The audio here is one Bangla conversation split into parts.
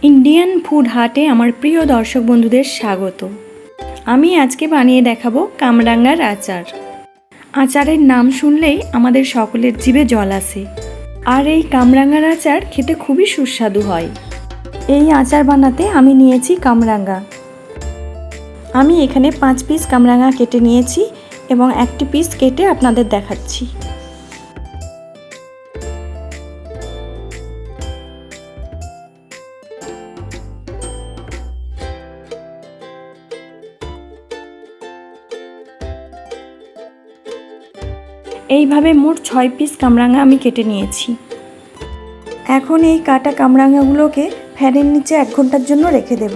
ইন্ডিয়ান ফুড হাটে আমার প্রিয় দর্শক বন্ধুদের স্বাগত। আমি আজকে বানিয়ে দেখাবো কামরাঙ্গার আচার। আচারের নাম শুনলেই আমাদের সকলের জিভে জল আসে। আর এই কামরাঙ্গার আচার খেতে খুবই সুস্বাদু হয়। এই আচার বানাতে আমি নিয়েছি কামরাঙ্গা। আমি এখানে 5 পিস কামরাঙ্গা কেটে নিয়েছি এবং একটি পিস কেটে আপনাদের দেখাচ্ছি। এইভাবে মোট 6 পিস কামরাঙ্গা আমি কেটে নিয়েছি। এখন এই কাটা কামরাঙ্গাগুলোকে ফ্যানের নিচে 1 ঘন্টার জন্য রেখে দেব।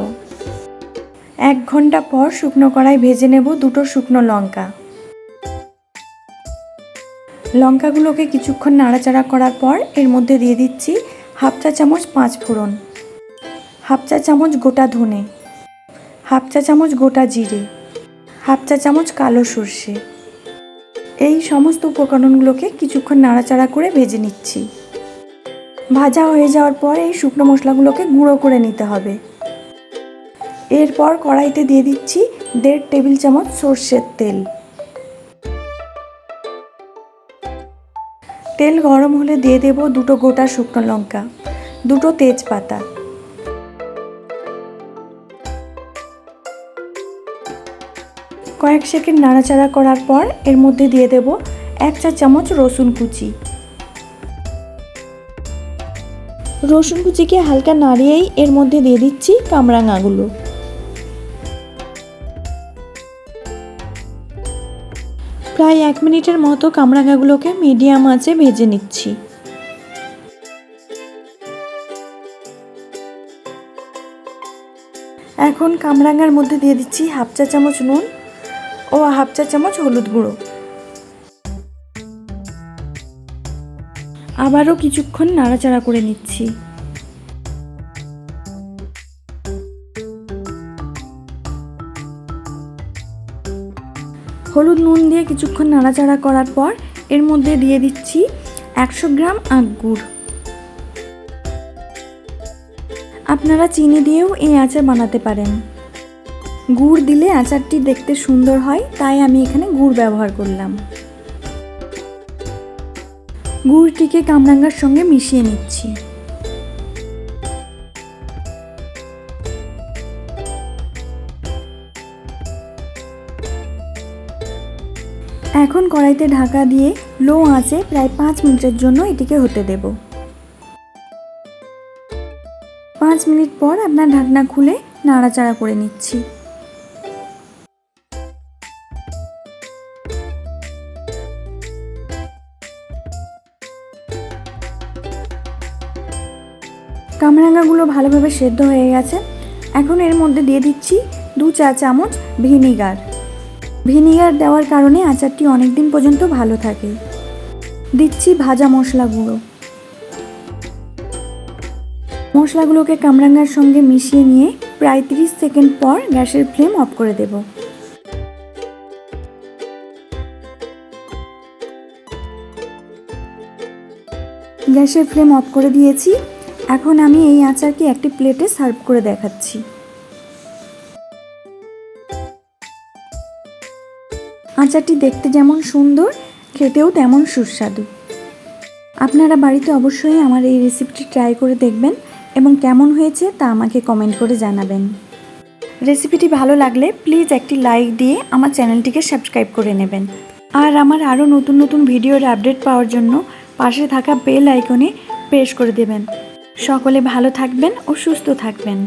1 ঘন্টা পর শুকনো কড়াই ভেজে নেব 2টো শুকনো লঙ্কা। লঙ্কাগুলোকে কিছুক্ষণ নাড়াচাড়া করার পর এর মধ্যে দিয়ে দিচ্ছি 1/2 চা চামচ 5 ফোড়ন, 1/2 চা চামচ গোটা ধনে, 1/2 চা চামচ গোটা জিরে, 1/2 চা চামচ কালো সর্ষে। এই সমস্ত উপকরণগুলোকে কিছুক্ষণ নাড়াচাড়া করে ভেজে নিচ্ছি। ভাজা হয়ে যাওয়ার পর এই শুকনো মশলাগুলোকে গুঁড়ো করে নিতে হবে। এরপর কড়াইতে দিয়ে দিচ্ছি 1.5 টেবিল চামচ সর্ষের তেল। তেল গরম হলে দিয়ে দেব 2টো গোটা শুকনো লঙ্কা, 2টো তেজপাতা। কয়েক সেকেন্ড নাড়াচাড়া করার পর এর মধ্যে দিয়ে দেব 1 চা চামচ রসুন কুচি। রসুন কুচিকে হালকা নাড়িয়েই এর মধ্যে দিয়ে দিচ্ছি কামরাঙ্গাগুলো। প্রায় 1 মিনিটের মতো কামরাঙ্গাগুলোকে মিডিয়াম আঁচে ভেজে নিচ্ছি। এখন কামরাঙ্গার মধ্যে দিয়ে দিচ্ছি 1/2 চা চামচ নুন ও 1/2 চা চামচ হলুদ গুঁড়ো। আবারও কিছুক্ষণ নাড়াচাড়া করে নিচ্ছি। হলুদ নুন দিয়ে কিছুক্ষণ নাড়াচাড়া করার পর এর মধ্যে দিয়ে দিচ্ছি 100 গ্রাম আখ গুড়। আপনারা চিনি দিয়েও এই আচার বানাতে পারেন। গুড় দিলে আচারটি দেখতে সুন্দর হয়, তাই আমি এখানে গুড় ব্যবহার করলাম। গুড়টিকে কামরাঙ্গার সঙ্গে মিশিয়ে নিচ্ছি। এখন কড়াইতে ঢাকা দিয়ে লো আঁচে প্রায় 5 মিনিটের জন্য এটিকে হতে দেব। 5 মিনিট পর আপনার ঢাকনা খুলে নাড়াচাড়া করে নিচ্ছি। কামরাঙ্গাগুলো ভালোভাবে সেদ্ধ হয়ে গেছে। এখন এর মধ্যে দিয়ে দিচ্ছি 2 চা চামচ ভিনিগার। ভিনিগার দেওয়ার কারণে আচারটি অনেক দিন পর্যন্ত ভালো থাকে। দিচ্ছি ভাজা মশলা গুঁড়ো। মশলাগুলোকে কামরাঙ্গার সঙ্গে মিশিয়ে নিয়ে প্রায় 30 সেকেন্ড পর গ্যাসের ফ্লেম অফ করে দেব। গ্যাসের ফ্লেম অফ করে দিয়েছি। এখন আমি এই আচারকে একটি প্লেটে সার্ভ করে দেখাচ্ছি। আচারটি দেখতে যেমন সুন্দর, খেতেও তেমন সুস্বাদু। আপনারা বাড়িতে অবশ্যই আমার এই রেসিপিটি ট্রাই করে দেখবেন এবং কেমন হয়েছে তা আমাকে কমেন্ট করে জানাবেন। রেসিপিটি ভালো লাগলে প্লিজ একটি লাইক দিয়ে আমার চ্যানেলটিকে সাবস্ক্রাইব করে নেবেন। আর আমার আরও নতুন নতুন ভিডিওর আপডেট পাওয়ার জন্য পাশে থাকা বেল আইকনে প্রেস করে দেবেন। সকলে ভালো থাকবেন ও সুস্থ থাকবেন।